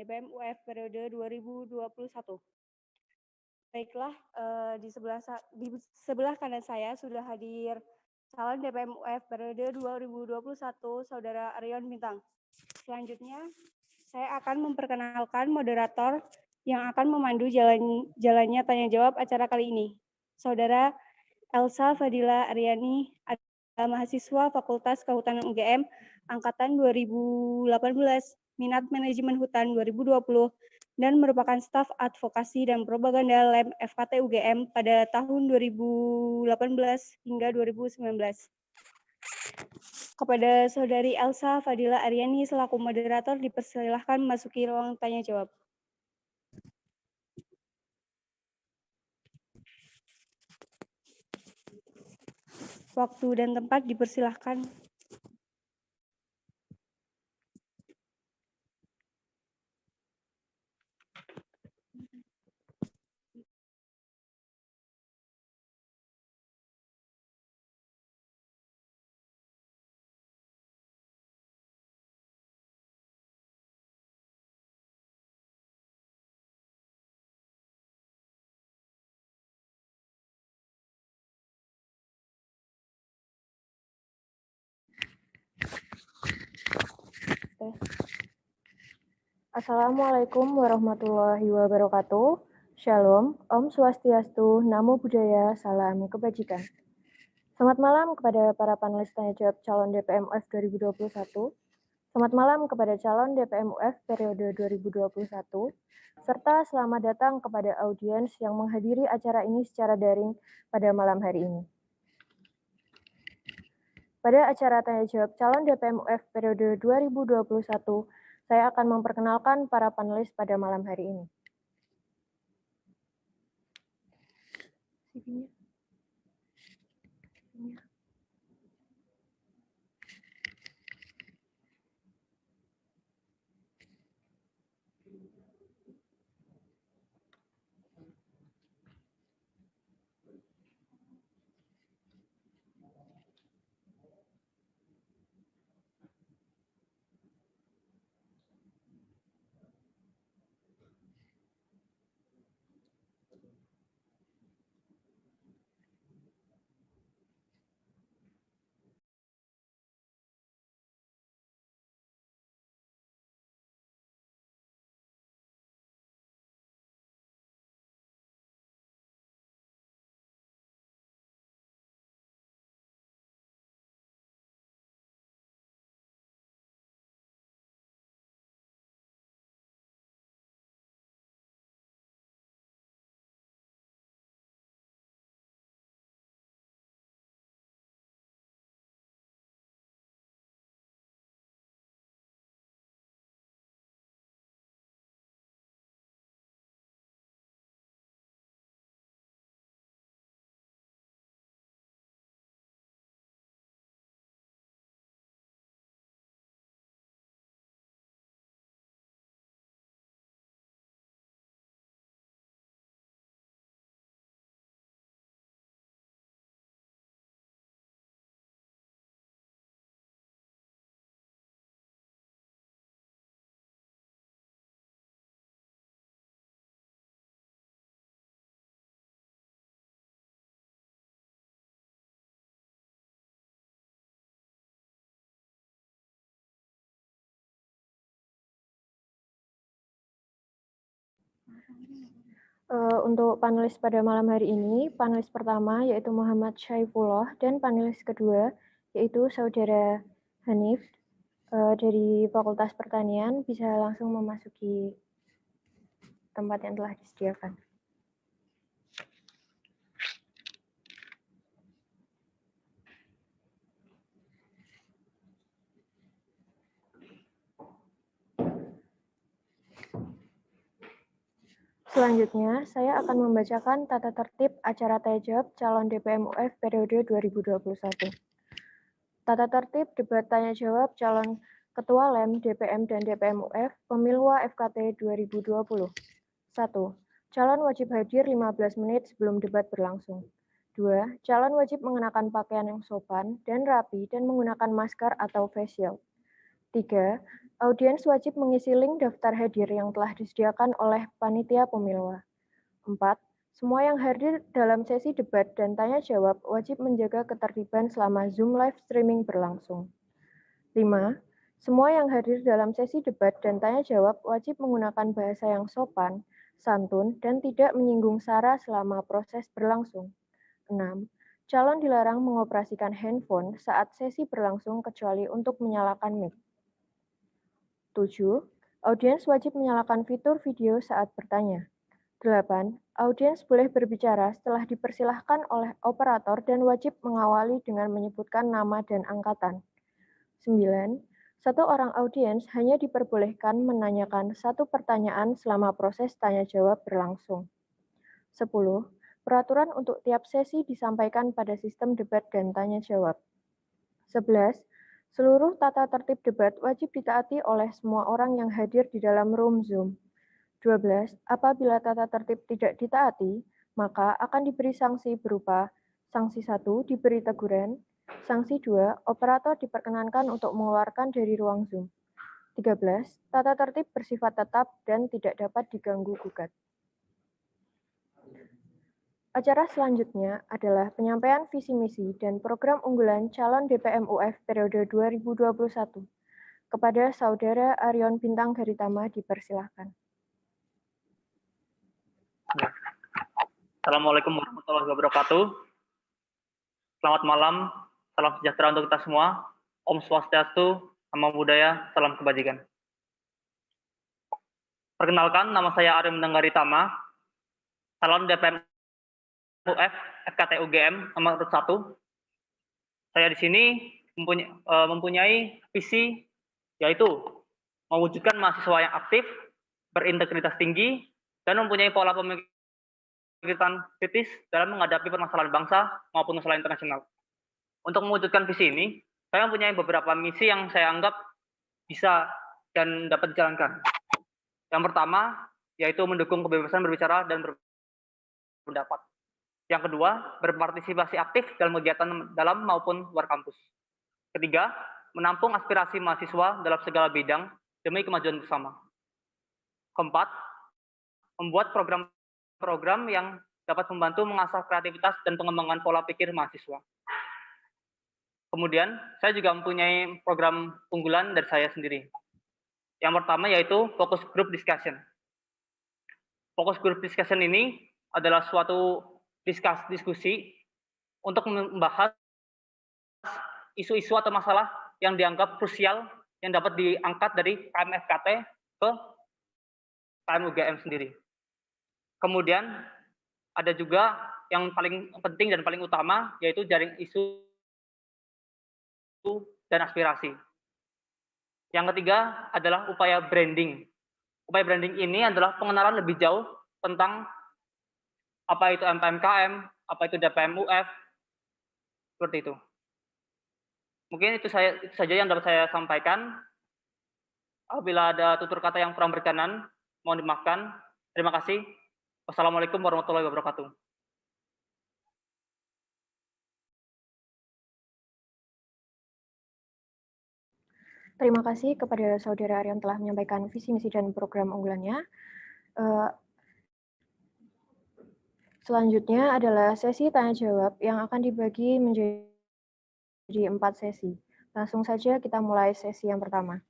DPM UF periode 2021. Baiklah, di sebelah kanan saya sudah hadir calon DPM UF periode 2021, Saudara Aryon Bintang. Selanjutnya, saya akan memperkenalkan moderator yang akan memandu jalannya tanya jawab acara kali ini. Saudara Elsa Fadila Aryani adalah mahasiswa Fakultas Kehutanan UGM angkatan 2018, minat manajemen hutan 2020, dan merupakan staf advokasi dan propaganda LEM FKT UGM pada tahun 2018 hingga 2019. Kepada Saudari Elsa Fadila Aryani selaku moderator dipersilahkan memasuki ruang tanya jawab. Waktu dan tempat dipersilahkan. Assalamualaikum warahmatullahi wabarakatuh. Shalom, Om Swastiastu, Namo Buddhaya, Salam Kebajikan. Selamat malam kepada para panelis tanya jawab calon DPM UF 2021. Selamat malam kepada calon DPM UF periode 2021. Serta selamat datang kepada audiens yang menghadiri acara ini secara daring pada malam hari ini. Pada acara tanya jawab calon DPM UF periode 2021, saya akan memperkenalkan para panelis pada malam hari ini. Untuk panelis pada malam hari ini, panelis pertama yaitu Muhammad Syaifullah dan panelis kedua yaitu Saudara Hanif dari Fakultas Pertanian bisa langsung memasuki tempat yang telah disediakan. Selanjutnya, saya akan membacakan tata tertib acara tanya jawab calon DPM UF periode 2021. Tata tertib debat tanya jawab calon Ketua LEM, DPM, dan DPM UF Pemilwa FKT 2020. 1. Calon wajib hadir 15 menit sebelum debat berlangsung. 2. Calon wajib mengenakan pakaian yang sopan dan rapi dan menggunakan masker atau face shield. 3. Audiens wajib mengisi link daftar hadir yang telah disediakan oleh panitia pemilu. 4. Semua yang hadir dalam sesi debat dan tanya jawab wajib menjaga ketertiban selama Zoom live streaming berlangsung. 5. Semua yang hadir dalam sesi debat dan tanya jawab wajib menggunakan bahasa yang sopan, santun, dan tidak menyinggung sara selama proses berlangsung. 6. Calon dilarang mengoperasikan handphone saat sesi berlangsung kecuali untuk menyalakan mic. 7. Audiens wajib menyalakan fitur video saat bertanya. 8. Audiens boleh berbicara setelah dipersilahkan oleh operator dan wajib mengawali dengan menyebutkan nama dan angkatan. 9. Satu orang audiens hanya diperbolehkan menanyakan satu pertanyaan selama proses tanya-jawab berlangsung. 10. Peraturan untuk tiap sesi disampaikan pada sistem debat dan tanya-jawab. 11. Seluruh tata tertib debat wajib ditaati oleh semua orang yang hadir di dalam room Zoom. 12. Apabila tata tertib tidak ditaati, maka akan diberi sanksi berupa sanksi 1 diberi teguran, sanksi 2 operator diperkenankan untuk mengeluarkan dari ruang Zoom. 13. Tata tertib bersifat tetap dan tidak dapat diganggu-gugat. Acara selanjutnya adalah penyampaian visi misi dan program unggulan calon DPM UF periode 2021. Kepada Saudara Arion Bintang Garitama dipersilahkan. Assalamualaikum warahmatullahi wabarakatuh. Selamat malam, salam sejahtera untuk kita semua. Om Swastiastu, Namo Buddhaya, salam kebajikan. Perkenalkan, nama saya Arion Bintang Garitama, calon DPM UF FKT UGM nomor 1. Saya di sini mempunyai visi, yaitu mewujudkan mahasiswa yang aktif, berintegritas tinggi, dan mempunyai pola pemikiran kritis dalam menghadapi permasalahan bangsa maupun masalah internasional. Untuk mewujudkan visi ini, saya mempunyai beberapa misi yang saya anggap bisa dan dapat dijalankan. Yang pertama, yaitu mendukung kebebasan berbicara dan berpendapat. Yang kedua, berpartisipasi aktif dalam kegiatan dalam maupun luar kampus. Ketiga, menampung aspirasi mahasiswa dalam segala bidang demi kemajuan bersama. Keempat, membuat program-program yang dapat membantu mengasah kreativitas dan pengembangan pola pikir mahasiswa. Kemudian, saya juga mempunyai program unggulan dari saya sendiri. Yang pertama yaitu Focus Group Discussion. Focus Group Discussion ini adalah suatu diskusi untuk membahas isu-isu atau masalah yang dianggap krusial yang dapat diangkat dari KMFKT ke KMUGM sendiri. Kemudian ada juga yang paling penting dan paling utama yaitu jaring isu dan aspirasi. Yang ketiga adalah upaya branding. Upaya branding ini adalah pengenalan lebih jauh tentang apa itu MPMKM, apa itu DPM UF, seperti itu. Mungkin itu saja yang dapat saya sampaikan. Apabila ada tutur kata yang kurang berkenan, mohon dimaafkan. Terima kasih. Wassalamualaikum warahmatullahi wabarakatuh. Terima kasih kepada Saudara Arion telah menyampaikan visi misi dan program unggulannya. Selanjutnya adalah sesi tanya jawab yang akan dibagi menjadi 4 sesi. Langsung saja kita mulai sesi yang pertama.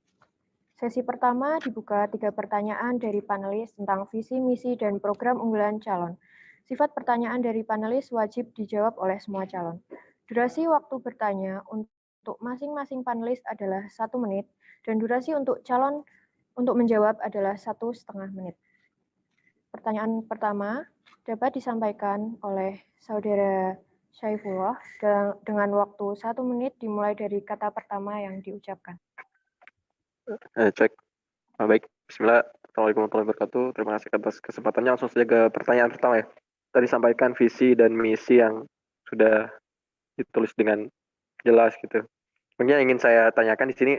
Sesi pertama dibuka 3 pertanyaan dari panelis tentang visi, misi, dan program unggulan calon. Sifat pertanyaan dari panelis wajib dijawab oleh semua calon. Durasi waktu bertanya untuk masing-masing panelis adalah 1 menit, dan durasi untuk calon untuk menjawab adalah 1,5 menit. Pertanyaan pertama dapat disampaikan oleh Saudara Syaifullah dengan waktu 1 menit dimulai dari kata pertama yang diucapkan. Cek. Baik, bismillah. Assalamualaikum warahmatullahi wabarakatuh. Terima kasih atas kesempatannya. Langsung saja ke pertanyaan pertama ya. Tadi sampaikan visi dan misi yang sudah ditulis dengan jelas gitu. Mungkin yang ingin saya tanyakan di sini,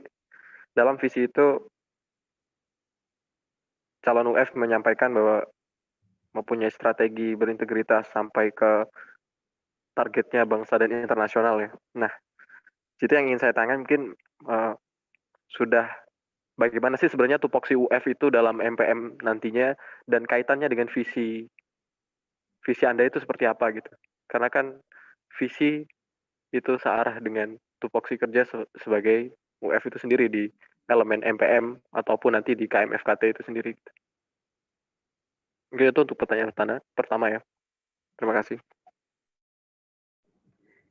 dalam visi itu calon UF menyampaikan bahwa mempunyai strategi berintegritas sampai ke targetnya bangsa dan internasional ya. Nah, itu yang ingin saya tanyakan mungkin sudah bagaimana sih sebenarnya tupoksi UF itu dalam MPM nantinya dan kaitannya dengan visi Anda itu seperti apa gitu. Karena kan visi itu searah dengan tupoksi kerja sebagai UF itu sendiri di elemen MPM ataupun nanti di KMFKT itu sendiri. Oke, itu untuk pertanyaan pertama ya. Terima kasih.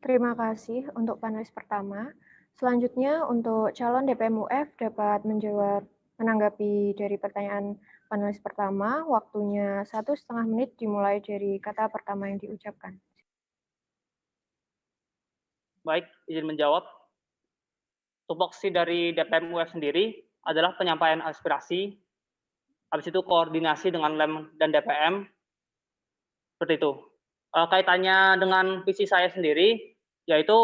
Terima kasih untuk panelis pertama. Selanjutnya untuk calon DPM UF dapat menanggapi dari pertanyaan panelis pertama. Waktunya 1,5 menit dimulai dari kata pertama yang diucapkan. Baik, izin menjawab. Tupoksi dari DPM UF sendiri adalah penyampaian aspirasi, habis itu koordinasi dengan LEM dan DPM, seperti itu. Kaitannya dengan visi saya sendiri, yaitu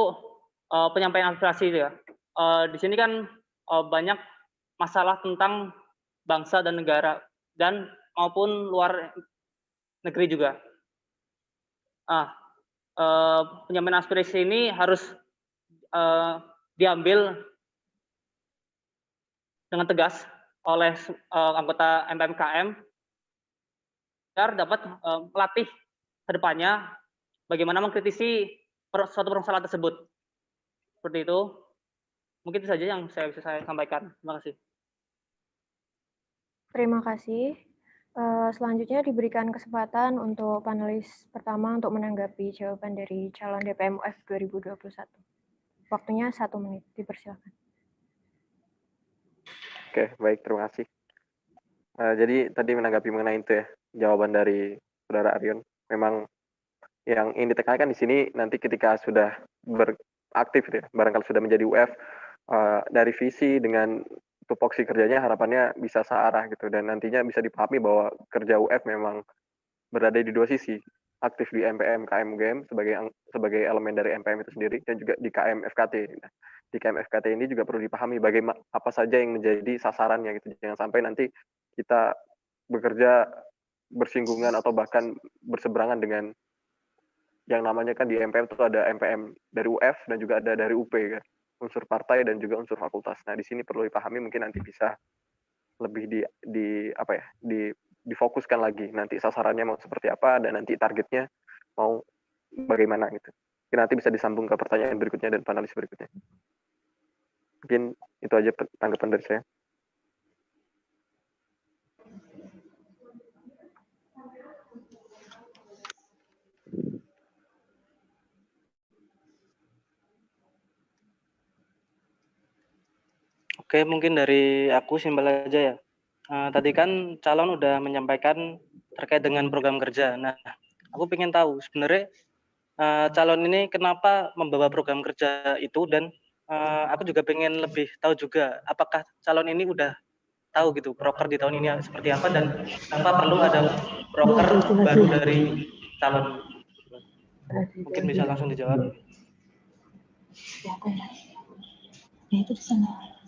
penyampaian aspirasi ya. Di sini kan banyak masalah tentang bangsa dan negara dan maupun luar negeri juga. Penyampaian aspirasi ini harus diambil dengan tegas oleh anggota MPMKM agar dapat melatih ke depannya bagaimana mengkritisi suatu permasalahan tersebut. Seperti itu. Mungkin itu saja yang bisa saya sampaikan. Terima kasih. Terima kasih. Selanjutnya diberikan kesempatan untuk panelis pertama untuk menanggapi jawaban dari calon DPM UF 2021. Waktunya 1 menit, dipersilakan. Oke, baik, terima kasih. Jadi tadi menanggapi mengenai itu ya, jawaban dari Saudara Aryon. Memang yang ingin ditekankan di sini nanti ketika sudah beraktif ya, barangkali sudah menjadi UF, dari visi dengan tupoksi kerjanya harapannya bisa searah gitu, dan nantinya bisa dipahami bahwa kerja UF memang berada di dua sisi, aktif di MPM KM UGM sebagai elemen dari MPM itu sendiri dan juga di KM FKT. Nah, di KM FKT ini juga perlu dipahami bagaimana apa saja yang menjadi sasarannya gitu. Jangan sampai nanti kita bekerja bersinggungan atau bahkan berseberangan dengan yang namanya kan di MPM itu ada MPM dari UF dan juga ada dari UP kan, unsur partai dan juga unsur fakultas. Nah, di sini perlu dipahami, mungkin nanti bisa lebih difokuskan lagi nanti sasarannya mau seperti apa dan nanti targetnya mau bagaimana gitu. Mungkin nanti bisa disambung ke pertanyaan berikutnya dan panelis berikutnya. Mungkin itu aja tanggapan dari saya. Oke, mungkin dari aku simpel aja ya. Tadi kan calon udah menyampaikan terkait dengan program kerja. Nah, aku pengen tahu sebenarnya calon ini kenapa membawa program kerja itu, dan aku juga pengen lebih tahu juga apakah calon ini udah tahu gitu proker di tahun ini seperti apa dan tanpa perlu ada proker baru dari calon. Mungkin bisa langsung dijawab. Ya, itu di sana.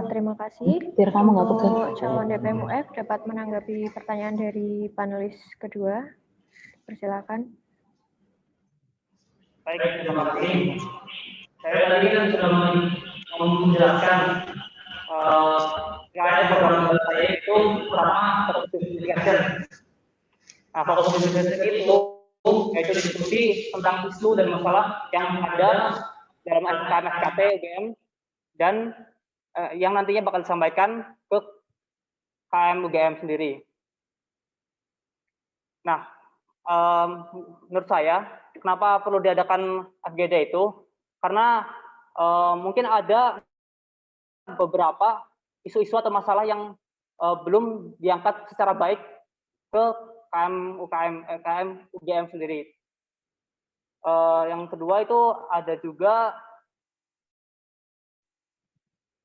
Terima kasih. Biar kamu nggak pegang. Untuk calon DPM UF dapat menanggapi pertanyaan dari panelis kedua. Persilakan. Baik, terima kasih. Saya tadi kan sudah menjelaskan program saya itu pertama fokus investigation. Nah, fokus investigation itu yaitu diskusi tentang isu dan masalah yang ada dalam KMFKT UGM dan yang nantinya bakal disampaikan ke KM UGM sendiri. Nah, menurut saya, kenapa perlu diadakan FGD itu? Karena mungkin ada beberapa isu-isu atau masalah yang belum diangkat secara baik ke KM UGM sendiri. Yang kedua itu ada juga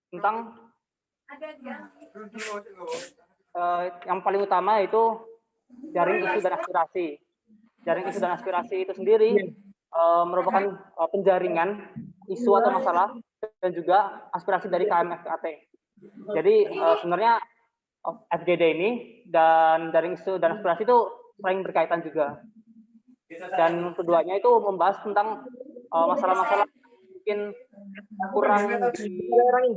tentang yang paling utama itu jaring isu dan aspirasi. Jaring isu dan aspirasi itu sendiri merupakan penjaringan isu atau masalah dan juga aspirasi dari KMFKT. Jadi sebenarnya FGD ini dan jaring isu dan aspirasi itu saling berkaitan juga. Dan keduanya itu membahas tentang masalah-masalah mungkin mungkin kurang kurang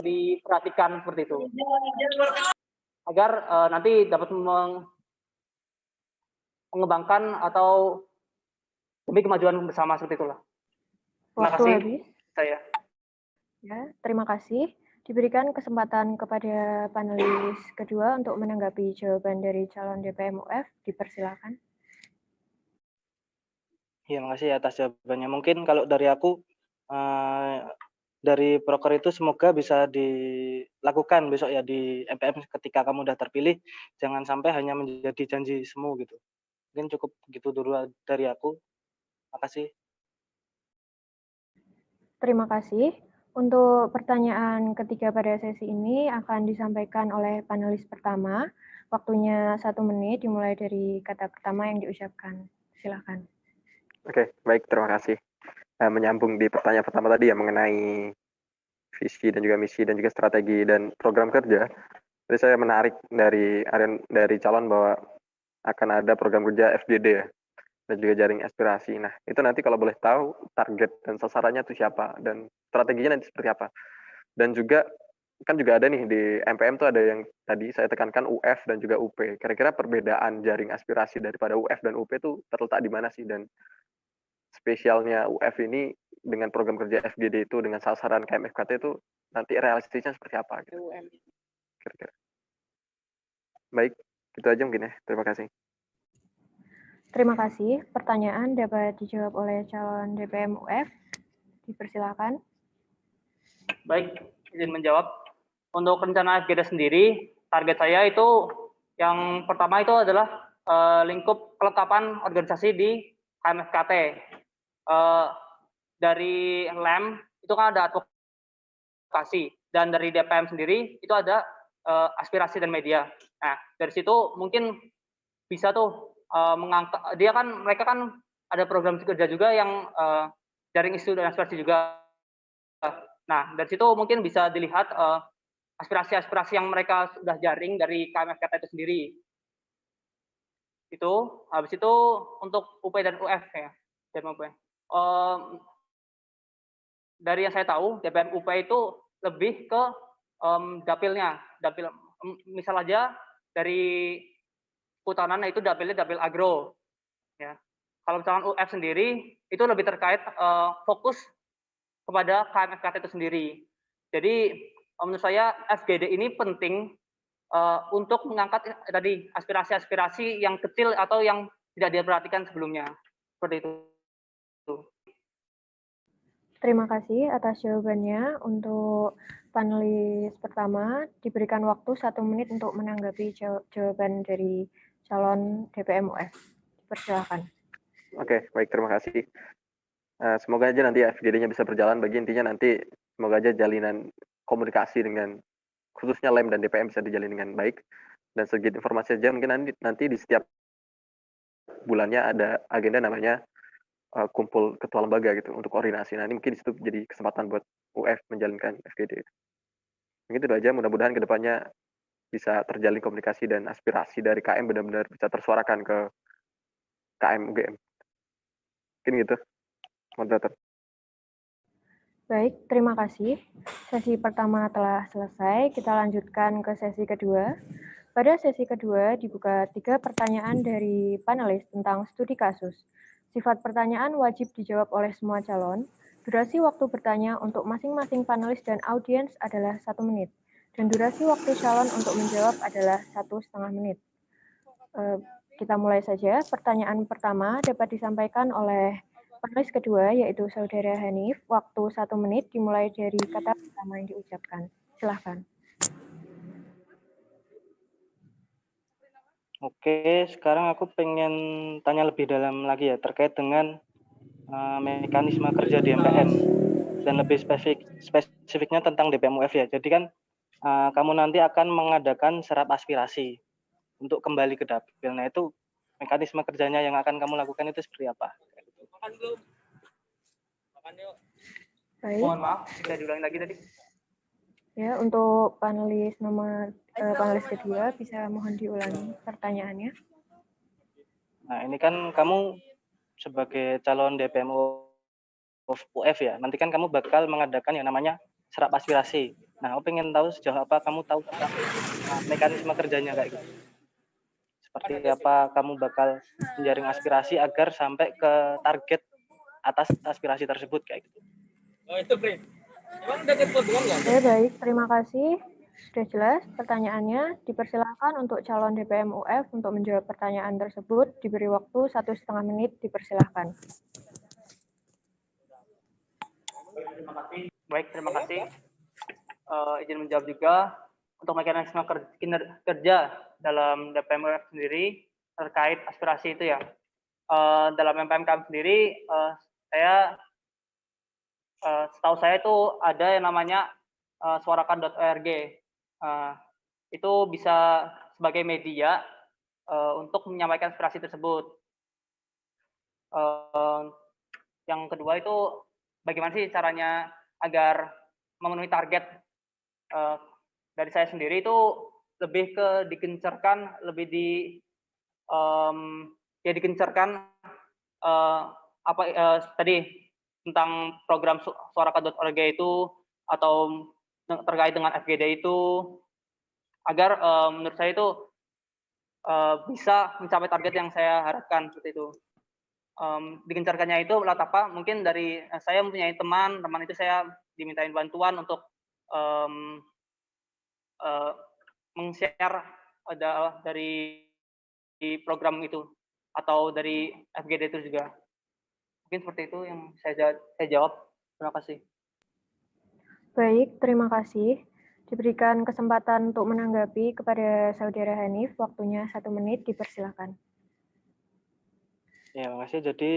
diperhatikan seperti itu. Agar nanti dapat mengembangkan atau demi kemajuan bersama seperti itulah. Terima Waktu kasih. habis. Saya. Ya, terima kasih. Diberikan kesempatan kepada panelis kedua untuk menanggapi jawaban dari calon DPM UF. Dipersilakan. Ya, makasih atas jawabannya. Mungkin kalau dari aku, dari proker itu semoga bisa dilakukan besok ya di MPM ketika kamu udah terpilih. Jangan sampai hanya menjadi janji semu gitu. Mungkin cukup begitu dulu dari aku. Makasih. Terima kasih. Untuk pertanyaan ketiga pada sesi ini akan disampaikan oleh panelis pertama. Waktunya 1 menit dimulai dari kata pertama yang diucapkan. Silakan. Oke, baik, terima kasih. Menyambung di pertanyaan pertama tadi ya mengenai visi dan juga misi dan juga strategi dan program kerja. Jadi saya menarik dari calon bahwa akan ada program kerja FGD ya, dan juga jaring aspirasi. Nah, itu nanti kalau boleh tahu target dan sasarannya itu siapa dan strateginya nanti seperti apa. Dan juga kan juga ada nih di MPM tuh ada yang tadi saya tekankan UF dan juga UP. Kira-kira perbedaan jaring aspirasi daripada UF dan UP itu terletak di mana sih, dan spesialnya UF ini dengan program kerja FGD itu dengan sasaran KMFKT itu nanti realistisnya seperti apa gitu. Kira-kira. Baik, itu aja mungkin ya. Terima kasih. Terima kasih. Pertanyaan dapat dijawab oleh calon DPM UF. Dipersilakan. Baik, izin menjawab. Untuk rencana FGD sendiri, target saya itu yang pertama itu adalah lingkup kelengkapan organisasi di KMFKT. Dari LEM itu kan ada advokasi, dan dari DPM sendiri itu ada aspirasi dan media. Nah, dari situ mungkin bisa tuh mengangkat, mereka kan ada program kerja juga yang jaring isu dan aspirasi juga. Nah, dari situ mungkin bisa dilihat aspirasi-aspirasi yang mereka sudah jaring dari KMFKT itu sendiri. Itu, habis itu untuk UP dan UF ya. Dari yang saya tahu, DPM UP itu lebih ke dapilnya. Misal aja dari Putanan itu dapilnya dapil agro. Ya. Kalau misalkan UF sendiri, itu lebih terkait fokus kepada KMFKT itu sendiri. Jadi menurut saya FGD ini penting untuk mengangkat tadi aspirasi-aspirasi yang kecil atau yang tidak diperhatikan sebelumnya. Seperti itu. Terima kasih atas jawabannya. Untuk panelis pertama, diberikan waktu 1 menit untuk menanggapi jawaban dari calon DPM UF. Dipersilakan. Oke, baik, terima kasih. Semoga aja nanti FGD-nya bisa berjalan. Bagi intinya nanti semoga aja jalinan komunikasi dengan khususnya LEM dan DPM bisa dijalin dengan baik. Dan sedikit informasi aja, mungkin nanti di setiap bulannya ada agenda namanya kumpul ketua lembaga gitu untuk koordinasi. Nah, ini mungkin di situ jadi kesempatan buat UF menjalinkan FGD. Mungkin itu aja, mudah-mudahan kedepannya bisa terjalin komunikasi dan aspirasi dari KM benar-benar bisa tersuarakan ke KM UGM. Mungkin gitu, moderator. Baik, terima kasih. Sesi pertama telah selesai, kita lanjutkan ke sesi kedua. Pada sesi kedua dibuka 3 pertanyaan dari panelis tentang studi kasus. Sifat pertanyaan wajib dijawab oleh semua calon. Durasi waktu bertanya untuk masing-masing panelis dan audiens adalah 1 menit. Dan durasi waktu calon untuk menjawab adalah 1,5 menit. Kita mulai saja. Pertanyaan pertama dapat disampaikan oleh panelis kedua, yaitu Saudara Hanif. Waktu 1 menit dimulai dari kata pertama yang diucapkan. Silahkan. Oke, sekarang aku pengen tanya lebih dalam lagi ya terkait dengan mekanisme kerja di MPM dan lebih spesifiknya tentang DPM UF ya. Jadi kan kamu nanti akan mengadakan serap aspirasi untuk kembali ke dapil. Nah, itu mekanisme kerjanya yang akan kamu lakukan itu seperti apa? Baik. Mohon maaf, bisa diulangi lagi tadi. Ya, untuk panelis panelis kedua bisa mohon diulangi pertanyaannya. Nah, ini kan kamu sebagai calon DPM UF ya. Nanti kan kamu bakal mengadakan yang namanya serap aspirasi. Nah, aku pengen tahu sejauh apa kamu tahu tentang mekanisme kerjanya kayak gitu. Seperti apa kamu bakal menjaring aspirasi agar sampai ke target atas aspirasi tersebut kayak gitu. Oh, itu Pri. Emang udah ketentuan nggak? Oke, baik. Terima kasih. Sudah jelas pertanyaannya. Dipersilakan untuk calon DPM UF untuk menjawab pertanyaan tersebut. Diberi waktu 1,5 menit. Dipersilakan. Baik, terima kasih. Izin menjawab juga untuk mekanisme kerja dalam DPM UF sendiri terkait aspirasi itu ya. Dalam MPMK sendiri, setahu saya itu ada yang namanya suarakan.org. Itu bisa sebagai media untuk menyampaikan aspirasi tersebut. Yang kedua itu bagaimana sih caranya agar memenuhi target. Dari saya sendiri itu lebih ke digencarkan, digencarkan tadi tentang program suarakan.org itu atau terkait dengan FGD itu agar menurut saya itu bisa mencapai target yang saya harapkan seperti itu. Digencarkannya itu lewat apa? Mungkin dari saya mempunyai teman itu saya dimintain bantuan untuk meng-share dari program itu atau dari FGD itu juga. Mungkin seperti itu yang saya jawab. Terima kasih. Baik, terima kasih. Diberikan kesempatan untuk menanggapi kepada Saudara Hanif. Waktunya 1 menit. Dipersilakan. Ya, makasih. Jadi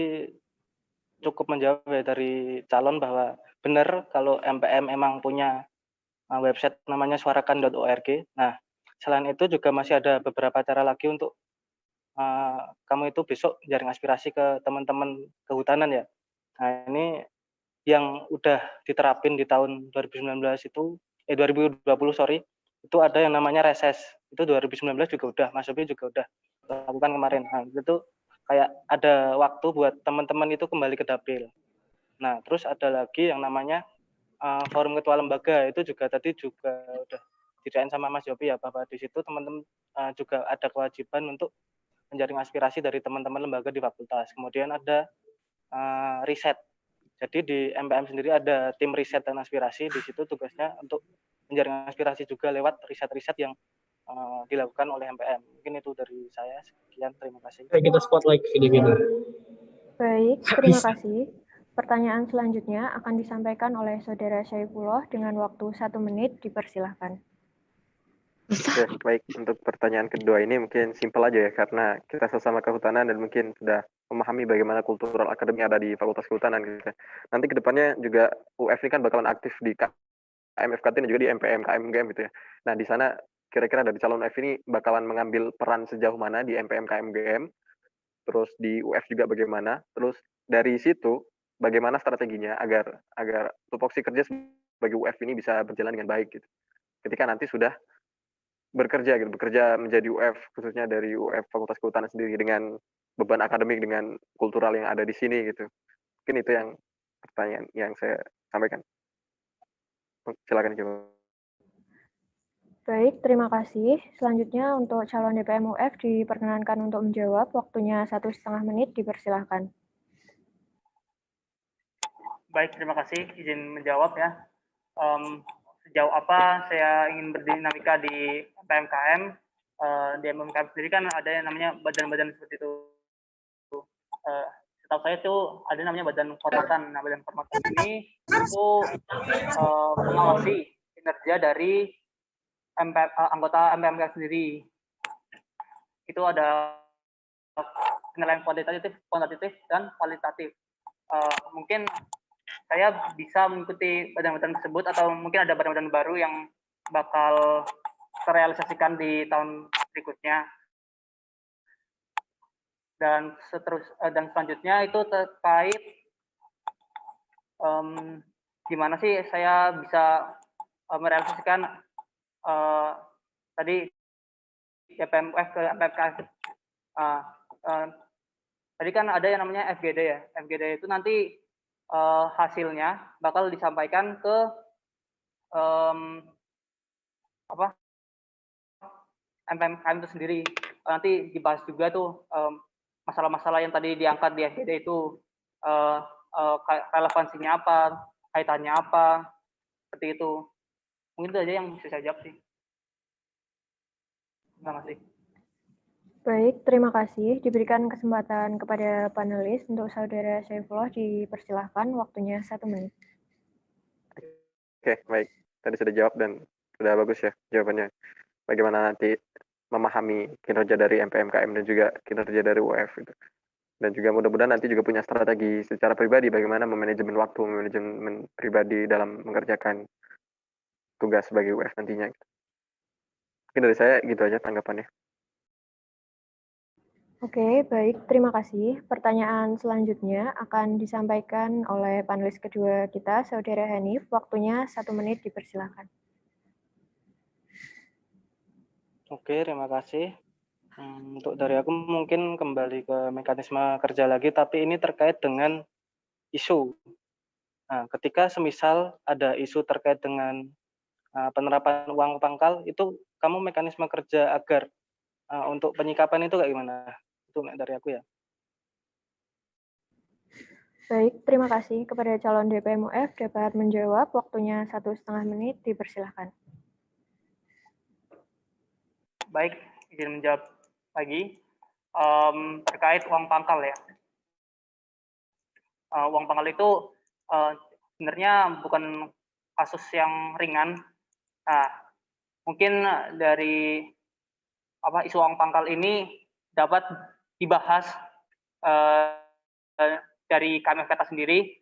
cukup menjawab ya dari calon bahwa benar kalau MPM emang punya website namanya suarakan.org. Nah, selain itu juga masih ada beberapa cara lagi untuk kamu itu besok jaring aspirasi ke teman-teman kehutanan ya. Nah, ini yang udah diterapin di tahun 2019 itu 2020 sorry, itu ada yang namanya reses. Itu 2019 juga udah, Mas Sobi juga udah lakukan kemarin. Nah, itu kayak ada waktu buat teman-teman itu kembali ke dapil. Nah, terus ada lagi yang namanya forum ketua lembaga, itu juga tadi juga udah diceritain sama Mas Yopi ya, bahwa di situ teman-teman juga ada kewajiban untuk menjaring aspirasi dari teman-teman lembaga di fakultas. Kemudian ada riset. Jadi di MPM sendiri ada tim riset dan aspirasi, di situ tugasnya untuk menjaring aspirasi juga lewat riset-riset yang dilakukan oleh MPM. Mungkin itu dari saya. Sekian, terima kasih. Kita spotlight video-video. Baik, terima kasih. Pertanyaan selanjutnya akan disampaikan oleh Saudara Syaifullah dengan waktu 1 menit. Dipersilahkan. Oke, baik. Untuk pertanyaan kedua ini mungkin simpel aja ya, karena kita sesama kehutanan dan mungkin sudah memahami bagaimana kultural akademi ada di Fakultas Kehutanan gitu. Nanti kedepannya juga UF ini kan bakalan aktif di KMFKT dan juga di MPM, KMGM gitu ya. Nah, di sana kira-kira dari calon UF ini bakalan mengambil peran sejauh mana di MPM, KMGM, terus di UF juga bagaimana, terus dari situ bagaimana strateginya agar tupoksi kerja sebagai UF ini bisa berjalan dengan baik gitu. Ketika nanti sudah bekerja menjadi UF, khususnya dari UF Fakultas Kehutanan sendiri dengan beban akademik dengan kultural yang ada di sini gitu. Mungkin itu yang pertanyaan yang saya sampaikan. Silakan jawab. Baik, terima kasih. Selanjutnya untuk calon DPM UF diperkenankan untuk menjawab. Waktunya 1,5 menit. Dipersilahkan. Baik, terima kasih. Izin menjawab ya. Sejauh apa saya ingin berdinamika di PMKM. Di MPM sendiri kan ada yang namanya badan-badan seperti itu. Setahu saya itu ada namanya badan kehormatan. Nah, badan kehormatan ini itu mengawasi kinerja dari anggota MPMK sendiri. Itu ada penilaian kuantitatif dan kualitatif. Mungkin saya bisa mengikuti badan-badan tersebut atau mungkin ada badan-badan baru yang bakal terrealisasikan di tahun berikutnya. Dan selanjutnya itu terkait gimana sih saya bisa merealisasikan tadi PMUF ke MPMK. Tadi kan ada yang namanya FGD ya. FGD itu nanti hasilnya bakal disampaikan ke MPMKM itu sendiri. Nanti dibahas juga tuh masalah-masalah yang tadi diangkat di FGD itu relevansinya apa, kaitannya apa, seperti itu. Mungkin itu aja yang bisa saya jawab sih. Terima kasih. Baik, terima kasih. Diberikan kesempatan kepada panelis untuk Saudara Saifullah, dipersilahkan waktunya 1 menit. Oke, baik. Tadi sudah jawab dan sudah bagus ya jawabannya. Bagaimana nanti memahami kinerja dari MPMKM dan juga kinerja dari UF gitu. Dan juga mudah-mudahan nanti juga punya strategi secara pribadi bagaimana memanajemen waktu, manajemen pribadi dalam mengerjakan tugas sebagai UF nantinya. Mungkin dari saya gitu aja tanggapannya. Oke, baik. Terima kasih. Pertanyaan selanjutnya akan disampaikan oleh panelis kedua kita, Saudara Hanif. Waktunya 1 menit, dipersilakan. Oke, terima kasih. Untuk dari aku mungkin kembali ke mekanisme kerja lagi, tapi ini terkait dengan isu. Nah, ketika semisal ada isu terkait dengan penerapan uang pangkal, itu kamu mekanisme kerja agar untuk penyikapan itu kayak gimana? Itu dari aku ya. Baik, terima kasih kepada calon DPM UF dapat menjawab. Waktunya 1,5 menit, dipersilakan. Baik, izin menjawab lagi terkait uang pangkal ya. Uang pangkal itu sebenarnya bukan kasus yang ringan. Nah, mungkin dari isu uang pangkal ini dapat dibahas dari KMFKTA sendiri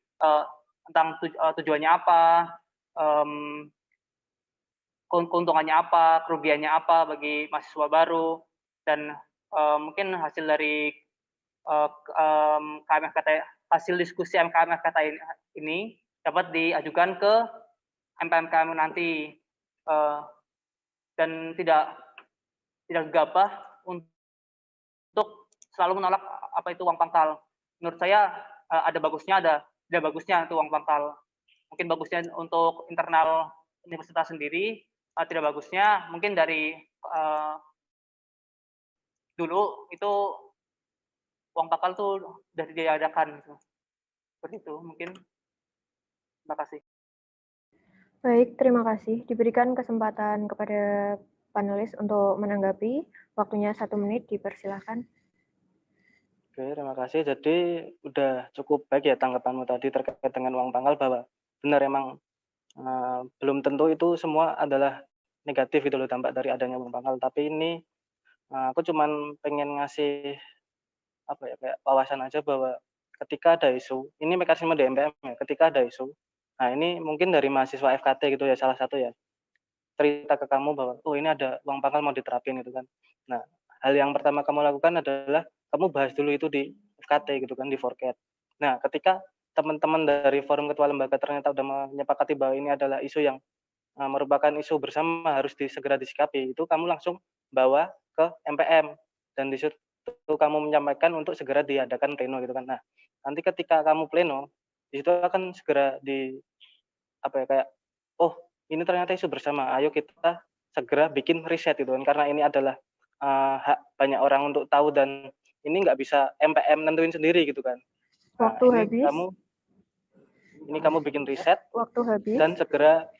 tentang tujuannya apa, keuntungannya apa, kerugiannya apa bagi mahasiswa baru, dan mungkin hasil dari KMFKTA, hasil diskusi KMFKTA ini dapat diajukan ke MPMKM nanti, dan tidak gegabah untuk selalu menolak apa itu uang pangkal. Menurut saya ada bagusnya, ada tidak bagusnya itu uang pangkal. Mungkin bagusnya untuk internal universitas sendiri, tidak bagusnya mungkin dari dulu itu uang pangkal tuh sudah diadakan gitu. Seperti itu mungkin. Terima kasih. Baik, terima kasih. Diberikan kesempatan kepada panelis untuk menanggapi. Waktunya 1 menit, dipersilakan. Oke, terima kasih. Jadi udah cukup baik ya tanggapanmu tadi terkait dengan uang pangkal, bahwa benar emang belum tentu itu semua adalah negatif gitu loh dampak dari adanya uang pangkal. Tapi ini aku cuman pengen ngasih kayak wawasan aja bahwa ketika ada isu, ini mekanisme di MPM ya, ketika ada isu, nah ini mungkin dari mahasiswa FKT gitu ya, salah satu ya, cerita ke kamu bahwa ini ada uang pangkal mau diterapin gitu kan. Nah, hal yang pertama kamu lakukan adalah kamu bahas dulu itu di FKT gitu kan, di Forket. Nah, ketika teman-teman dari forum ketua lembaga ternyata sudah menyepakati bahwa ini adalah isu yang merupakan isu bersama harus segera disikapi, itu kamu langsung bawa ke MPM, dan di situ kamu menyampaikan untuk segera diadakan pleno gitu kan. Nah, nanti ketika kamu pleno, di situ akan segera ini ternyata isu bersama, ayo kita segera bikin riset gitu kan, karena ini adalah hak banyak orang untuk tahu, dan ini nggak bisa MPM nentuin sendiri gitu kan. Nah, Waktu habis. Kamu bikin riset. Waktu habis. Dan segera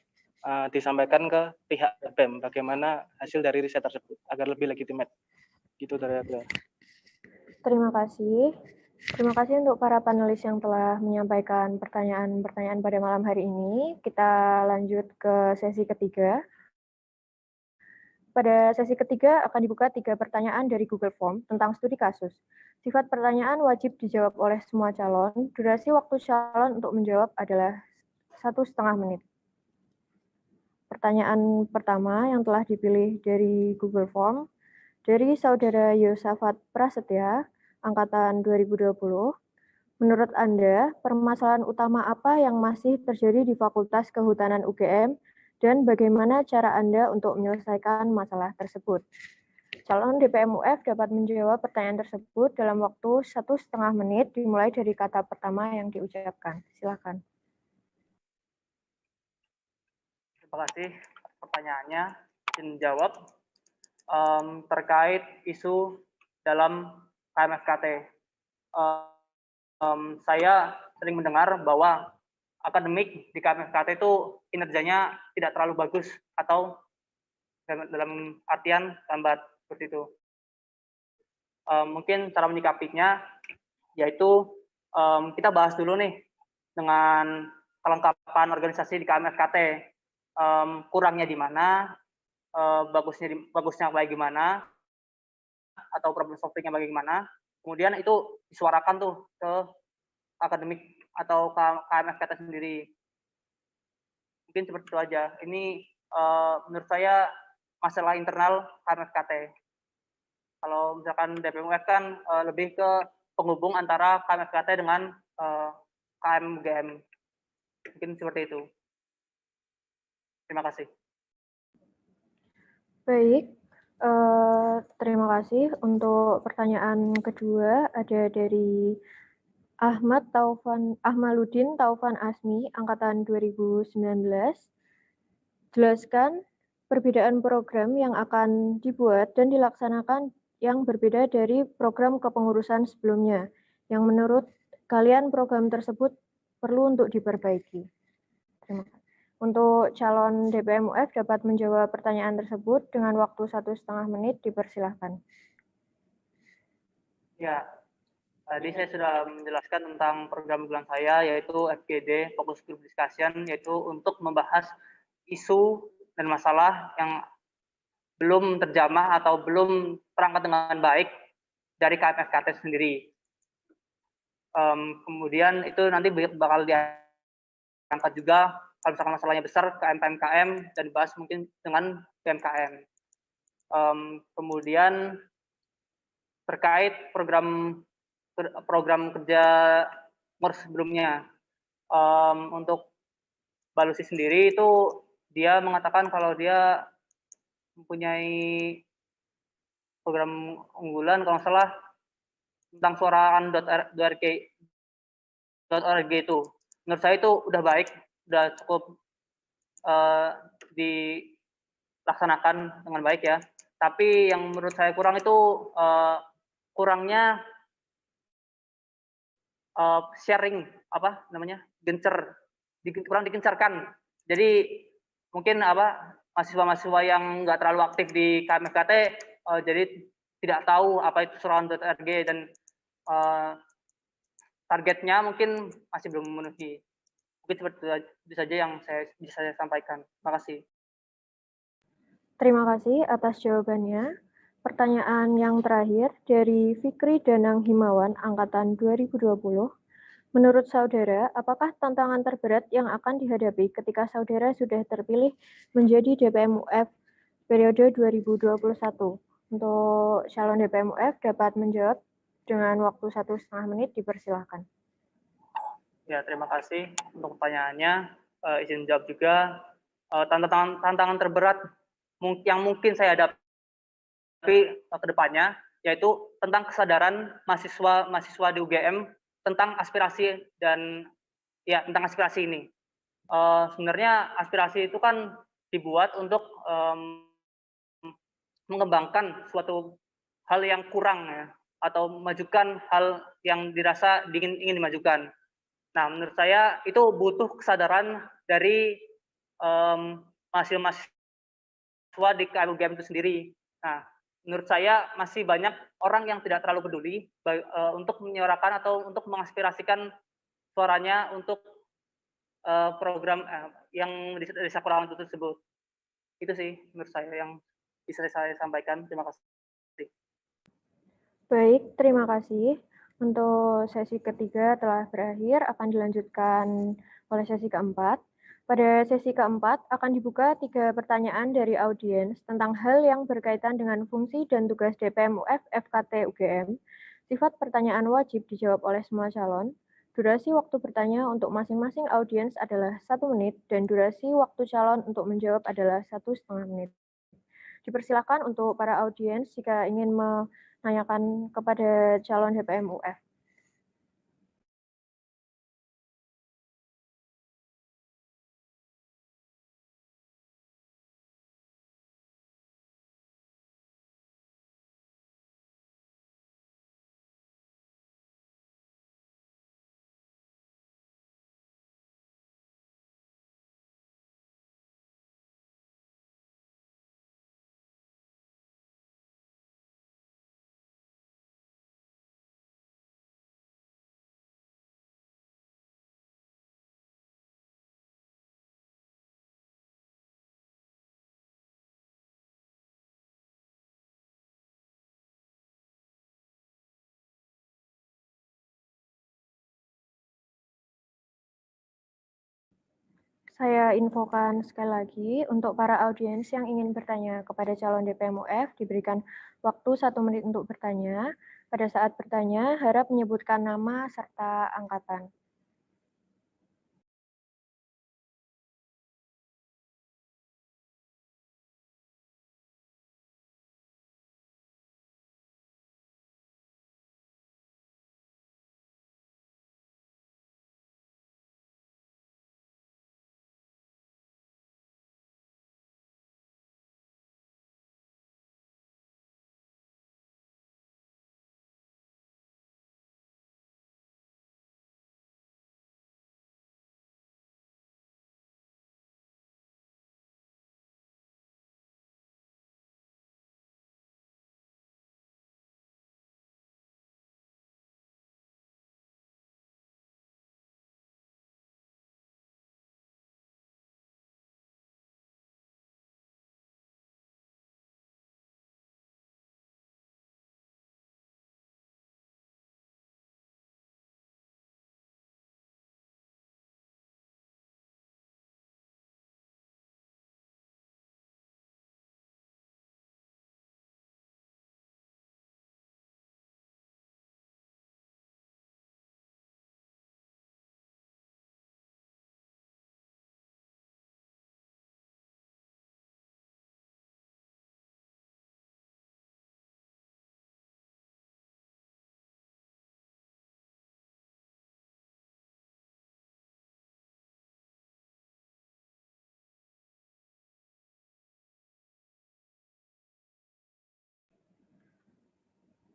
disampaikan ke pihak BEM bagaimana hasil dari riset tersebut agar lebih legitimate. Gitu dari aku. Terima kasih. Terima kasih untuk para panelis yang telah menyampaikan pertanyaan-pertanyaan pada malam hari ini. Kita lanjut ke sesi ketiga. Pada sesi ketiga akan dibuka 3 pertanyaan dari Google Form tentang studi kasus. Sifat pertanyaan wajib dijawab oleh semua calon. Durasi waktu calon untuk menjawab adalah 1,5 menit. Pertanyaan pertama yang telah dipilih dari Google Form dari Saudara Yosafat Prasetya, Angkatan 2020. Menurut Anda, permasalahan utama apa yang masih terjadi di Fakultas Kehutanan UGM dan bagaimana cara Anda untuk menyelesaikan masalah tersebut? calon DPM UF dapat menjawab pertanyaan tersebut dalam waktu 1,5 menit dimulai dari kata pertama yang diucapkan. Silakan. Terima kasih pertanyaannya. Izin jawab terkait isu dalam KMFKT. Saya sering mendengar bahwa akademik di KMFKT itu kinerjanya tidak terlalu bagus atau dalam artian lambat seperti itu. Mungkin cara menyikapinya yaitu kita bahas dulu nih dengan kelengkapan organisasi di KMFKT, kurangnya di mana, bagusnya kayak gimana, atau problem solvingnya bagaimana. Kemudian itu disuarakan tuh ke akademik atau ke KMFKT sendiri. Mungkin seperti itu aja. Ini menurut saya masalah internal KMFKT. Kalau misalkan DPMUF kan lebih ke penghubung antara KMFKT dengan KMUGM. Mungkin seperti itu. Terima kasih. Baik, terima kasih. Untuk pertanyaan kedua ada dari Ahmaluddin Taufan Asmi, Angkatan 2019. Jelaskan perbedaan program yang akan dibuat dan dilaksanakan yang berbeda dari program kepengurusan sebelumnya, yang menurut kalian program tersebut perlu untuk diperbaiki. Terima kasih. Untuk calon DPM UF dapat menjawab pertanyaan tersebut dengan waktu 1,5 menit, dipersilahkan. Ya, tadi saya sudah menjelaskan tentang program unggulan saya, yaitu FGD, Focus Group Discussion, yaitu untuk membahas isu dan masalah yang belum terjamah atau belum terangkat dengan baik dari KMFKT sendiri. Kemudian itu nanti bakal diangkat juga kalau misalkan masalahnya besar ke MPMKM dan dibahas mungkin dengan PMKM. Kemudian terkait program kerja MERS sebelumnya, untuk Balusi sendiri itu dia mengatakan kalau dia mempunyai program unggulan kalau nggak salah tentang suaraan.org itu. Menurut saya itu udah baik, udah cukup dilaksanakan dengan baik ya. Tapi yang menurut saya kurang itu kurangnya sharing kurang digencarkan. Jadi mungkin mahasiswa-mahasiswa yang nggak terlalu aktif di KMFKT jadi tidak tahu apa itu suaraan.org dan targetnya mungkin masih belum memenuhi. Mungkin seperti itu saja yang bisa saya sampaikan. Terima kasih. Terima kasih atas jawabannya. Pertanyaan yang terakhir dari Fikri Danang Himawan, Angkatan 2020. Menurut saudara, apakah tantangan terberat yang akan dihadapi ketika saudara sudah terpilih menjadi DPM UF periode 2021? Untuk calon DPM UF dapat menjawab dengan waktu 1,5 menit, dipersilahkan. Ya, terima kasih untuk pertanyaannya. Izin jawab juga. Tantangan terberat yang mungkin saya hadapi ke depannya, yaitu tentang kesadaran mahasiswa di UGM tentang aspirasi dan ya tentang aspirasi ini. Sebenarnya aspirasi itu kan dibuat untuk mengembangkan suatu hal yang kurang ya, atau memajukan hal yang dirasa ingin dimajukan. Nah, menurut saya itu butuh kesadaran dari mahasiswa di KMUGM itu sendiri. Nah, menurut saya masih banyak orang yang tidak terlalu peduli untuk menyuarakan atau untuk mengaspirasikan suaranya untuk program yang desa kurang itu tersebut. Itu sih menurut saya yang bisa saya sampaikan. Terima kasih. Baik, terima kasih. Untuk sesi ketiga telah berakhir, akan dilanjutkan oleh sesi keempat. Pada sesi keempat akan dibuka 3 pertanyaan dari audiens tentang hal yang berkaitan dengan fungsi dan tugas DPM UF FKT UGM. Sifat pertanyaan wajib dijawab oleh semua calon. Durasi waktu bertanya untuk masing-masing audiens adalah 1 menit dan durasi waktu calon untuk menjawab adalah 1,5 menit. Dipersilakan untuk para audiens jika ingin menanyakan kepada calon DPM UF. Saya infokan sekali lagi, untuk para audiens yang ingin bertanya kepada calon DPM UF diberikan waktu 1 menit untuk bertanya. Pada saat bertanya, harap menyebutkan nama serta angkatan.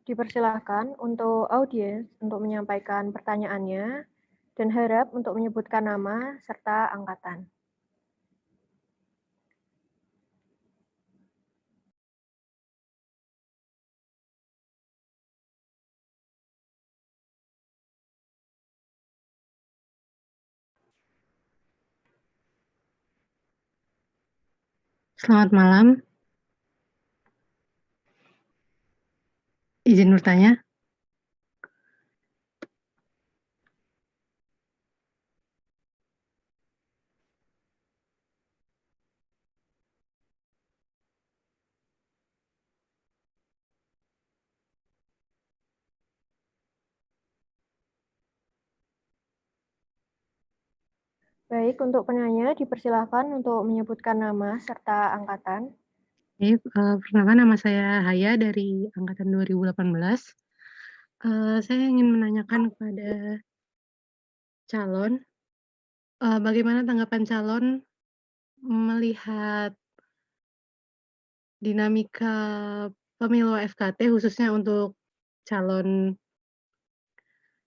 Dipersilahkan untuk audiens untuk menyampaikan pertanyaannya dan harap untuk menyebutkan nama serta angkatan. Selamat malam. Izin bertanya. Baik, untuk penanya dipersilahkan untuk menyebutkan nama serta angkatan. Perkenalkan nama saya Haya dari angkatan 2018. Saya ingin menanyakan kepada calon, bagaimana tanggapan calon melihat dinamika pemilu FKT khususnya untuk calon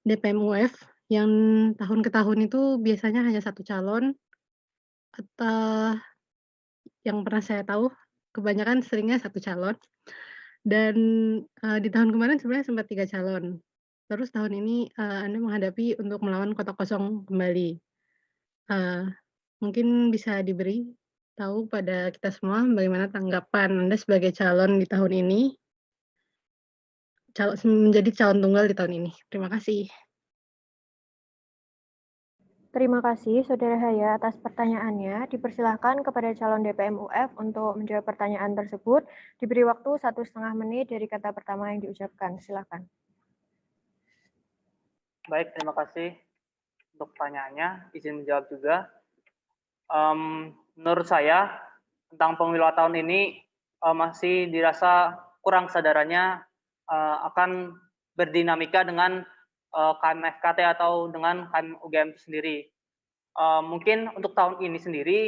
DPM UF yang tahun ke tahun itu biasanya hanya 1 calon, atau yang pernah saya tahu kebanyakan seringnya 1 calon. Dan, di tahun kemarin sebenarnya sempat 3 calon. Terus tahun ini, Anda menghadapi untuk melawan kota kosong kembali. Mungkin bisa diberi tahu pada kita semua bagaimana tanggapan Anda sebagai calon di tahun ini, menjadi calon tunggal di tahun ini. Terima kasih. Terima kasih Saudara Haya atas pertanyaannya. Dipersilahkan kepada calon DPM UF untuk menjawab pertanyaan tersebut. Diberi waktu 1,5 menit dari kata pertama yang diucapkan. Silakan. Baik, terima kasih untuk pertanyaannya. Izin menjawab juga. Menurut saya tentang pemilu tahun ini masih dirasa kurang kesadarannya akan berdinamika dengan KM FKT atau dengan KM UGM itu sendiri. Mungkin untuk tahun ini sendiri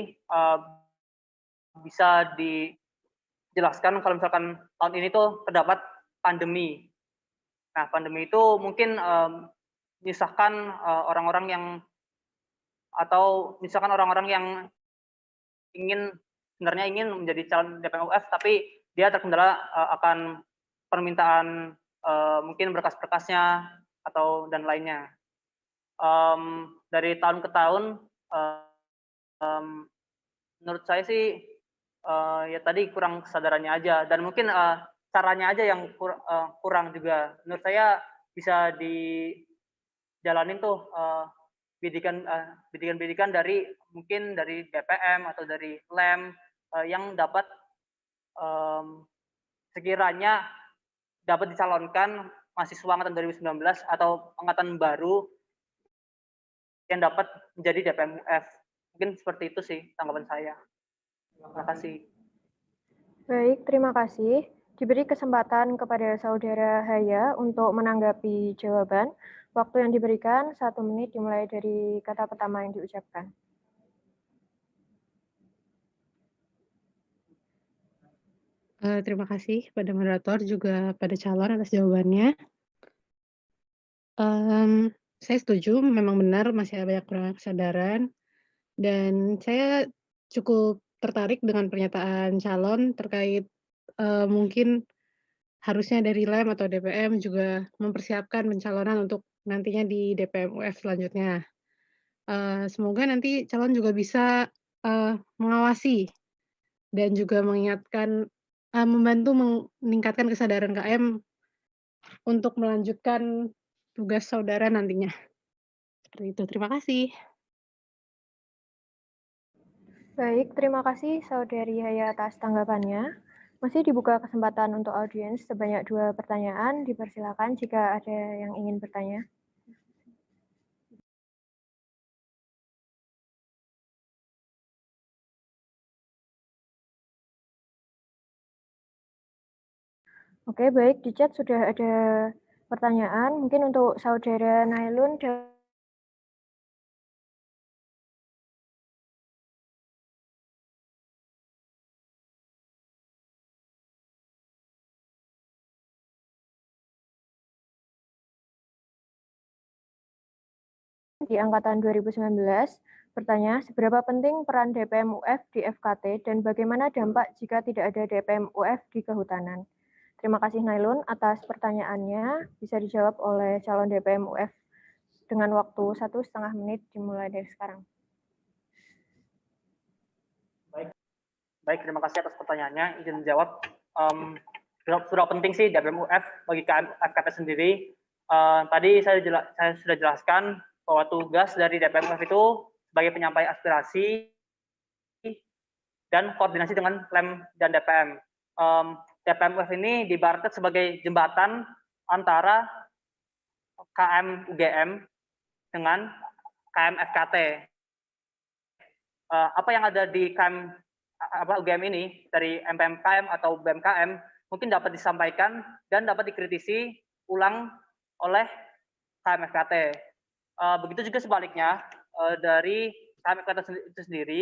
bisa dijelaskan kalau misalkan tahun ini tuh terdapat pandemi. Nah, pandemi itu mungkin menyusahkan orang-orang yang atau misalkan orang-orang yang sebenarnya ingin menjadi calon DPM UF tapi dia terkendala akan permintaan mungkin berkas-berkasnya atau dan lainnya. Dari tahun ke tahun menurut saya sih ya tadi kurang kesadarannya aja dan mungkin caranya aja yang kurang juga. Menurut saya bisa dijalanin tuh bidikan dari mungkin dari DPM atau dari LEM yang dapat sekiranya dapat dicalonkan mahasiswa angkatan 2019 atau angkatan baru yang dapat menjadi DPM UF. Mungkin seperti itu sih tanggapan saya. Terima kasih. Baik, terima kasih. Diberi kesempatan kepada Saudara Haya untuk menanggapi jawaban. Waktu yang diberikan 1 menit dimulai dari kata pertama yang diucapkan. Terima kasih pada moderator juga pada calon atas jawabannya. Saya setuju, memang benar masih ada banyak kurang kesadaran dan saya cukup tertarik dengan pernyataan calon terkait mungkin harusnya dari LEM atau DPM juga mempersiapkan pencalonan untuk nantinya di DPM UF selanjutnya. Semoga nanti calon juga bisa mengawasi dan juga mengingatkan, membantu meningkatkan kesadaran KM untuk melanjutkan tugas saudara nantinya. Seperti itu, terima kasih. Baik, terima kasih Saudari Haya atas tanggapannya. Masih dibuka kesempatan untuk audiens sebanyak 2 pertanyaan. Dipersilakan jika ada yang ingin bertanya. Oke, baik. Di chat sudah ada pertanyaan. Mungkin untuk Saudara Nailun di angkatan 2019 bertanya, seberapa penting peran DPM UF di FKT dan bagaimana dampak jika tidak ada DPM UF di kehutanan? Terima kasih Nailun atas pertanyaannya. Bisa dijawab oleh calon DPM UF dengan waktu 1,5 menit dimulai dari sekarang. Baik, terima kasih atas pertanyaannya. Izin jawab. Sudah penting sih DPM UF bagi KM FKT sendiri. Tadi saya sudah jelaskan bahwa tugas dari DPM UF itu sebagai penyampai aspirasi dan koordinasi dengan LEM dan DPM. DPM UF ini diibaratkan sebagai jembatan antara KM UGM dengan KM FKT. Apa yang ada di KM UGM ini dari MPMKM atau BMKM mungkin dapat disampaikan dan dapat dikritisi ulang oleh KM FKT. Begitu juga sebaliknya dari KM FKT itu sendiri,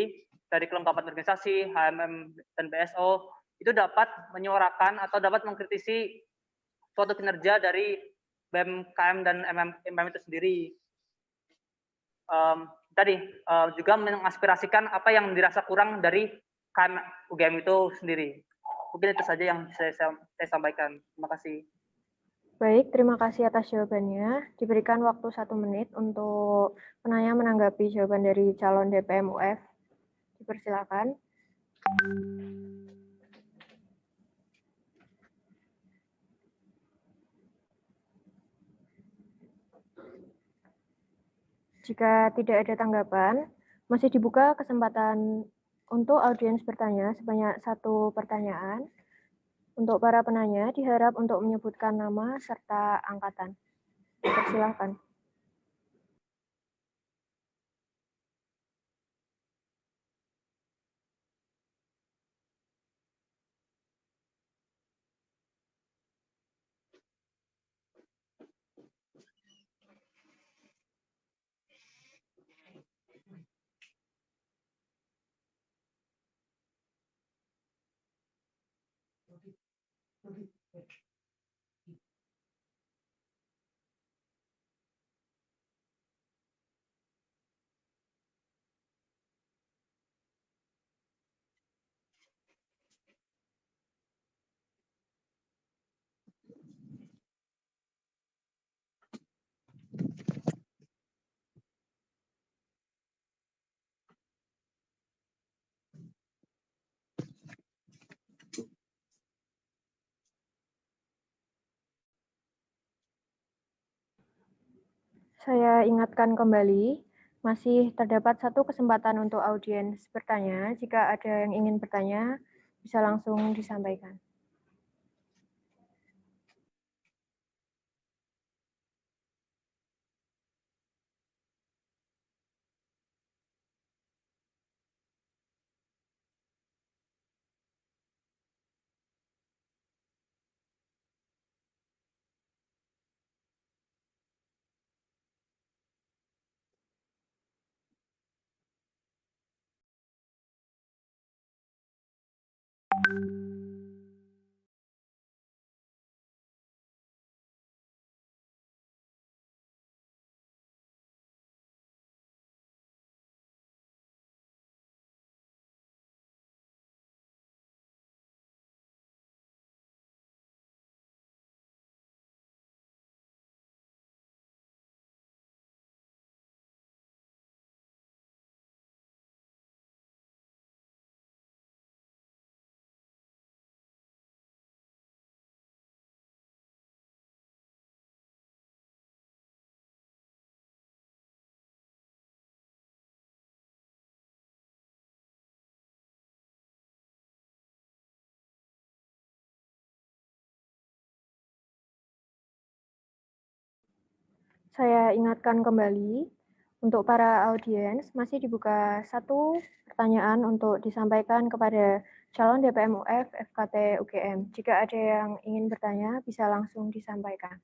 dari kelengkapan organisasi, HMM, dan BSO, itu dapat menyuarakan atau dapat mengkritisi suatu kinerja dari BMKM dan MM itu sendiri. Juga mengaspirasikan apa yang dirasa kurang dari KM UGM itu sendiri. Mungkin itu saja yang saya sampaikan. Terima kasih. Baik, terima kasih atas jawabannya. Diberikan waktu 1 menit untuk penanya menanggapi jawaban dari calon DPM UF. Dipersilakan. Jika tidak ada tanggapan, masih dibuka kesempatan untuk audiens bertanya sebanyak 1 pertanyaan. Untuk para penanya, diharap untuk menyebutkan nama serta angkatan. Silakan. Saya ingatkan kembali, masih terdapat satu kesempatan untuk audiens bertanya. Jika ada yang ingin bertanya, bisa langsung disampaikan. Saya ingatkan kembali, untuk para audiens masih dibuka satu pertanyaan untuk disampaikan kepada calon DPM UF FKT UGM. Jika ada yang ingin bertanya, bisa langsung disampaikan.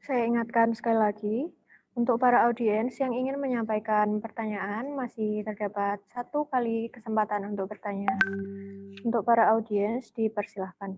Saya ingatkan sekali lagi, untuk para audiens yang ingin menyampaikan pertanyaan, masih terdapat satu kali kesempatan untuk bertanya. Untuk para audiens, dipersilahkan.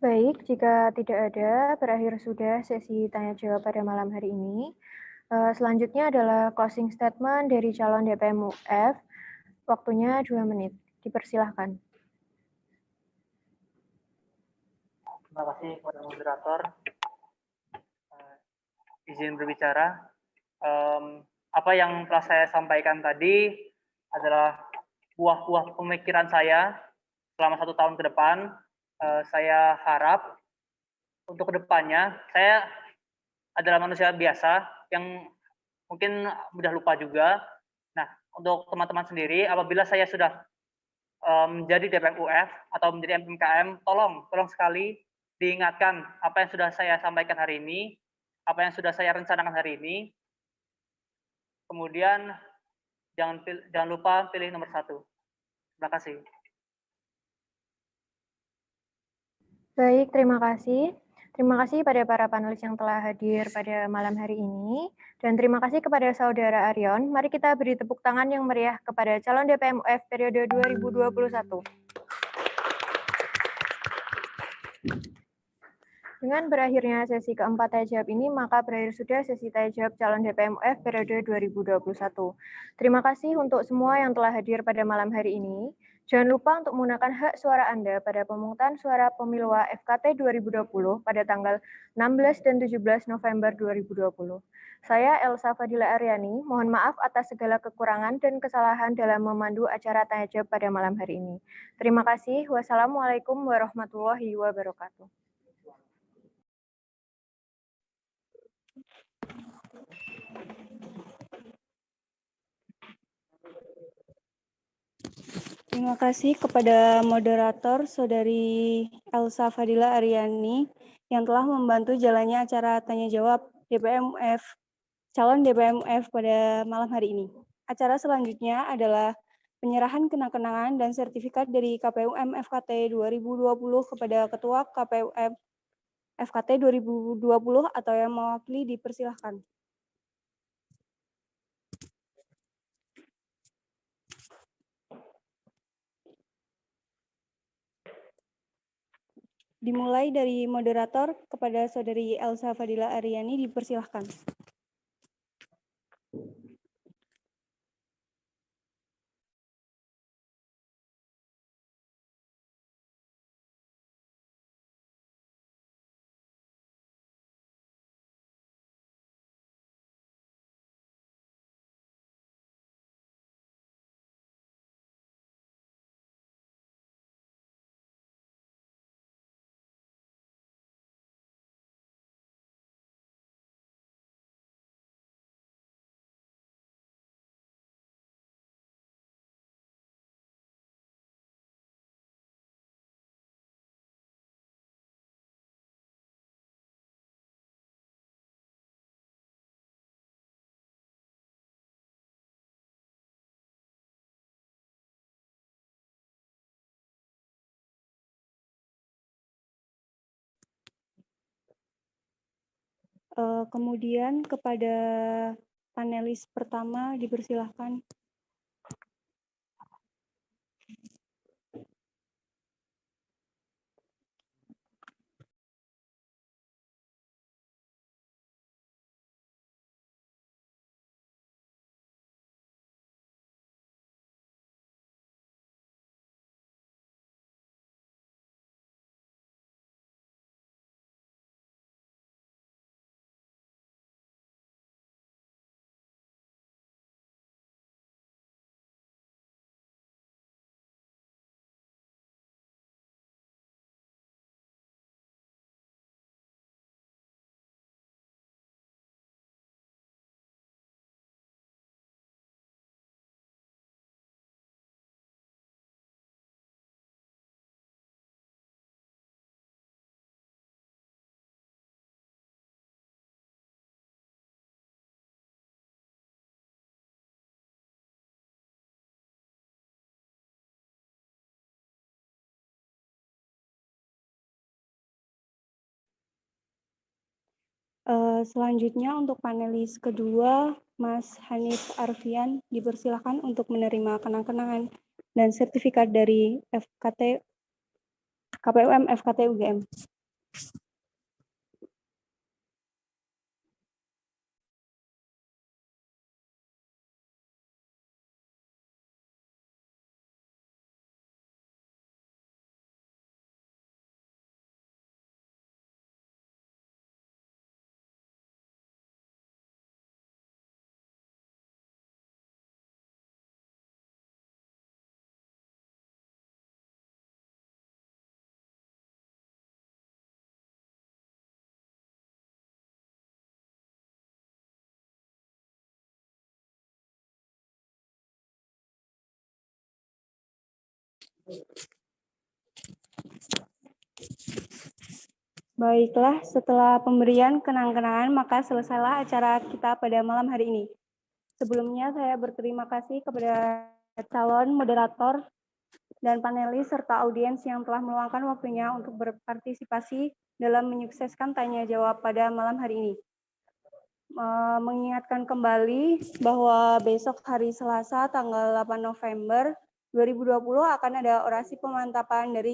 Baik, jika tidak ada, berakhir sudah sesi tanya jawab pada malam hari ini. Selanjutnya adalah closing statement dari calon DPM UF. Waktunya 2 menit. Dipersilahkan. Terima kasih kepada moderator. Izin berbicara. Apa yang telah saya sampaikan tadi adalah buah-buah pemikiran saya selama 1 tahun ke depan. Saya harap untuk kedepannya saya adalah manusia biasa yang mungkin mudah lupa juga. Nah, untuk teman-teman sendiri, apabila saya sudah menjadi DPM UF atau menjadi MPMKM, tolong sekali diingatkan apa yang sudah saya sampaikan hari ini, apa yang sudah saya rencanakan hari ini. Kemudian jangan lupa pilih nomor 1. Terima kasih. Baik, terima kasih. Terima kasih pada para panelis yang telah hadir pada malam hari ini. Dan terima kasih kepada Saudara Aryon. Mari kita beri tepuk tangan yang meriah kepada calon DPM UF periode 2021. Dengan berakhirnya sesi keempat tanya jawab ini, maka berakhir sudah sesi tanya jawab calon DPM UF periode 2021. Terima kasih untuk semua yang telah hadir pada malam hari ini. Jangan lupa untuk menggunakan hak suara Anda pada pemungutan suara pemilu FKT 2020 pada tanggal 16 dan 17 November 2020. Saya Elsa Fadila Aryani, mohon maaf atas segala kekurangan dan kesalahan dalam memandu acara tanya jawab pada malam hari ini. Terima kasih. Wassalamualaikum warahmatullahi wabarakatuh. Terima kasih kepada moderator Saudari Elsa Fadila Aryani yang telah membantu jalannya acara tanya jawab DPM-UF, calon DPM-UF pada malam hari ini. Acara selanjutnya adalah penyerahan kenang-kenangan dan sertifikat dari KPUM FKT 2020 kepada Ketua KPUM FKT 2020 atau yang mewakili dipersilahkan. Dimulai dari moderator kepada Saudari Elsa Fadila Aryani, dipersilahkan. Kemudian kepada panelis pertama dipersilahkan. Selanjutnya untuk panelis kedua, Mas Hanif Arfian, dipersilakan untuk menerima kenang-kenangan dan sertifikat dari FKT KPUM FKT UGM. Baiklah, setelah pemberian kenang-kenangan, maka selesailah acara kita pada malam hari ini. Sebelumnya saya berterima kasih kepada calon moderator dan panelis serta audiens yang telah meluangkan waktunya untuk berpartisipasi dalam menyukseskan tanya jawab pada malam hari ini. Mengingatkan kembali bahwa besok hari Selasa tanggal 8 November 2020 akan ada orasi pemantapan dari